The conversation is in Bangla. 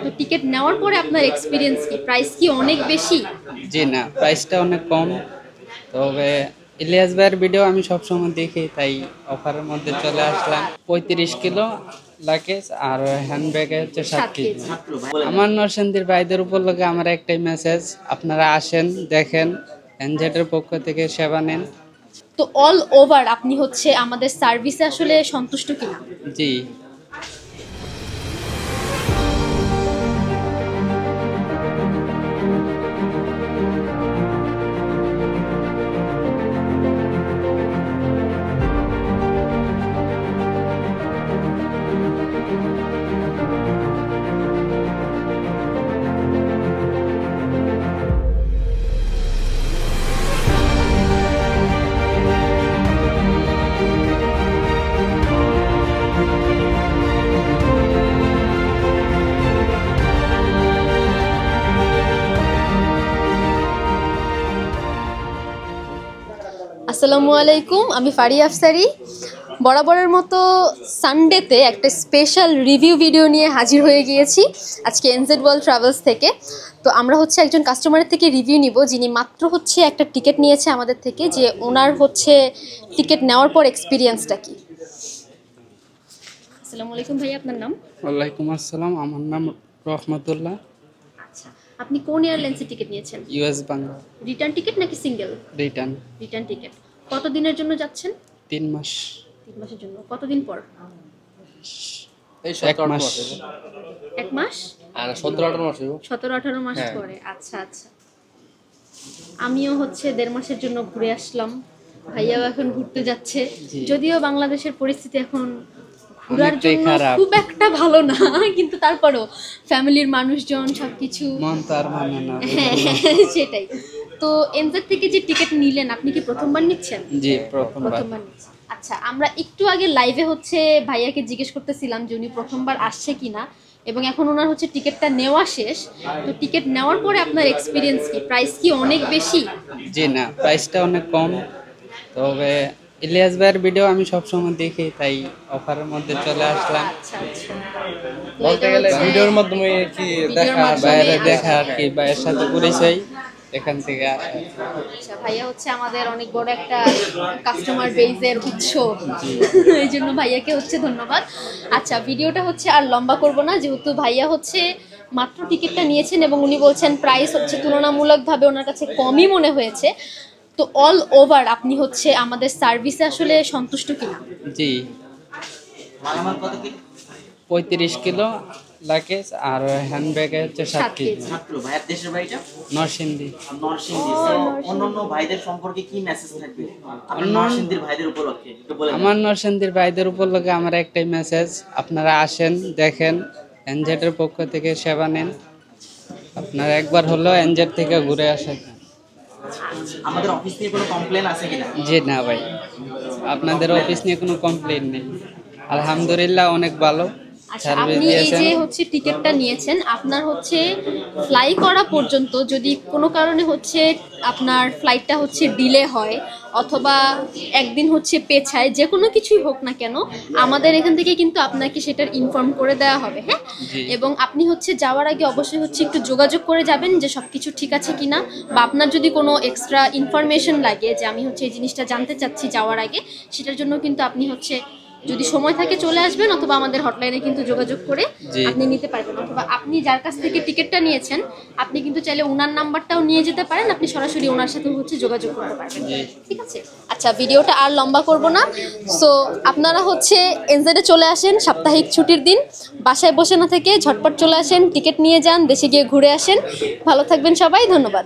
তো টিকিট নেওয়ার পরে আপনার এক্সপেরিয়েন্স কি? প্রাইস কি অনেক বেশি? জি না, প্রাইসটা অনেক কম। তবে ইলিয়াস ভাইয়ের ভিডিও আমি সবসময় দেখি, তাই অফারের মধ্যে চলে আসলাম। 35 কিলো লাগেজ আর হ্যান্ডব্যাগে হচ্ছে 7 কেজি। আমার নরসিংদীর ভাইদের উপলক্ষে আমার একটাই মেসেজ, আপনারা আসেন, দেখেন, এনজেডের পক্ষ থেকে সেবা নেন। তো অল ওভার আপনি হচ্ছে আমাদের সার্ভিসে আসলে সন্তুষ্ট কিনা? জি। আসসালামু আলাইকুম, আমি ফারিয়া আফসারি। বরাবরের মতো সানডেতে একটা স্পেশাল রিভিউ ভিডিও নিয়ে হাজির হয়ে গিয়েছি আজকে এনজেড ওয়ার্ল্ড ট্রাভেলস থেকে। তো আমরা হচ্ছে একজন কাস্টমারের থেকে রিভিউ নিব, যিনি মাত্র হচ্ছে একটা টিকিট নিয়েছে আমাদের থেকে, যে ওনার হচ্ছে টিকিট নেওয়ার পর এক্সপিরিয়েন্সটা কি। আসসালামু আলাইকুম ভাই, আপনার নাম? ওয়ালাইকুম আসসালাম, আমার নাম রহমতুল্লাহ। আচ্ছা, আপনি কোন এয়ারলাইন্সের টিকিট নিয়েছেন? ইউএস বাংলা। রিটার্ন টিকিট নাকি সিঙ্গেল? রিটার্ন। Return ticket. কত দিনের জন্য যাচ্ছেন? 3 মাস। 3 মাসের জন্য। কতদিন পর? 1 মাস। 1 মাস আর 17-18 মাস 17-18 মাস পরে। আচ্ছা আচ্ছা, আমিও হচ্ছে 1.5 মাসের জন্য ঘুরে আসলাম। ভাইয়াও এখন ঘুরতে যাচ্ছে, যদিও বাংলাদেশের পরিস্থিতি এখন ঘোরার জন্য খুব একটা ভালো না, কিন্তু তারপরেও ফ্যামিলির মানুষজন সবকিছু মন তার মানে না। সেটাই। তো এনজেড থেকে যে টিকিট নিলেন, আপনি কি প্রথমবার নিচ্ছেন? জি, প্রথমবার নিচ্ছেন। আচ্ছা, আমরা একটু আগে লাইভে হচ্ছে ভাইয়াকে জিজ্ঞেস করতেছিলাম যে উনি প্রথমবার আসছে কিনা, এবং এখন ওনার হচ্ছে টিকিটটা নেওয়া শেষ। তো টিকিট নেওয়ার পরে আপনার এক্সপিরিয়েন্স কি? প্রাইস কি অনেক বেশি? জি না, প্রাইসটা অনেক কম। তবে ইলিয়াস ভাইয়ের ভিডিও আমি সবসময় দেখি, তাই অফারের মধ্যে চলে আসলাম। আচ্ছা আচ্ছা, বলতে গেলে ভিডিওর মাধ্যমে কি দেখা আর কি, ভাইয়ের সাথে পরিচয় এখান থেকে আসা। আচ্ছা, ভাইয়া হচ্ছে আমাদের অনেক বড় একটা কাস্টমার বেজের উৎস, এই জন্য ভাইয়াকে হচ্ছে ধন্যবাদ। আচ্ছা, ভিডিওটা হচ্ছে আর লম্বা করব না, যেহেতু ভাইয়া হচ্ছে মাত্র টিকিটটা নিয়েছেন এবং উনি বলছেন প্রাইস হচ্ছে তুলনামূলকভাবে ওনার কাছে কমই মনে হয়েছে। তো অল ওভার আপনি হচ্ছে আমাদের সার্ভিসে আসলে সন্তুষ্ট কিনা? জি। 35 কিলো লাগেজ আর হ্যান্ডব্যাগে হচ্ছে 7 কেজি। ভাইয়ের দেশের বাড়িটা নরসিংদী। নরসিংদী। অন্যান্য ভাইদের সম্পর্কে কি মেসেজ থাকবে আপনার নরসিংদীর ভাইদের উপলক্ষে? আমার নরসিংদীর ভাইদের উপলক্ষে আমার একটাই মেসেজ, আপনারা আসেন, দেখেন, এনজেডের পক্ষ থেকে সেবা নেন। আপনারা একবার হলো এনজেড থেকে ঘুরে আসেন। আমাদের অফিস নিয়ে কোনো কমপ্লেন আছে কিনা? জি না ভাই, আপনাদের অফিস নিয়ে কোনো কমপ্লেইন নেই, আলহামদুলিল্লাহ অনেক ভালো। আচ্ছা, আপনি এই যে হচ্ছে টিকিটটা নিয়েছেন, আপনার হচ্ছে ফ্লাই করা পর্যন্ত যদি কোনো কারণে হচ্ছে আপনার ফ্লাইটটা হচ্ছে ডিলে হয় অথবা একদিন হচ্ছে পেছায়, যে কোনো কিছুই হোক না কেন, আমাদের এখান থেকে কিন্তু আপনাকে সেটার ইনফর্ম করে দেওয়া হবে। হ্যাঁ, এবং আপনি হচ্ছে যাওয়ার আগে অবশ্যই হচ্ছে একটু যোগাযোগ করে যাবেন যে সব কিছু ঠিক আছে কিনা, বা আপনার যদি কোনো এক্সট্রা ইনফরমেশন লাগে যে আমি হচ্ছে এই জিনিসটা জানতে চাচ্ছি যাওয়ার আগে, সেটার জন্য কিন্তু আপনি হচ্ছে যদি সময় থাকে চলে আসবেন, অথবা আমাদের হটলাইনে কিন্তু যোগাযোগ করে আপনি নিতে পারবেন, অথবা আপনি যার কাছ থেকে টিকিটটা নিয়েছেন আপনি কিন্তু চাইলে ওনার নাম্বারটাও নিয়ে যেতে পারেন, আপনি সরাসরি ওনার সাথে হচ্ছে যোগাযোগ করতে পারবেন। ঠিক আছে? আচ্ছা, ভিডিওটা আর লম্বা করব না। সো আপনারা হচ্ছে এনজেডে চলে আসেন সাপ্তাহিক ছুটির দিন, বাসায় বসে না থেকে ঝটপট চলে আসেন, টিকিট নিয়ে যান, দেশে গিয়ে ঘুরে আসেন। ভালো থাকবেন সবাই, ধন্যবাদ।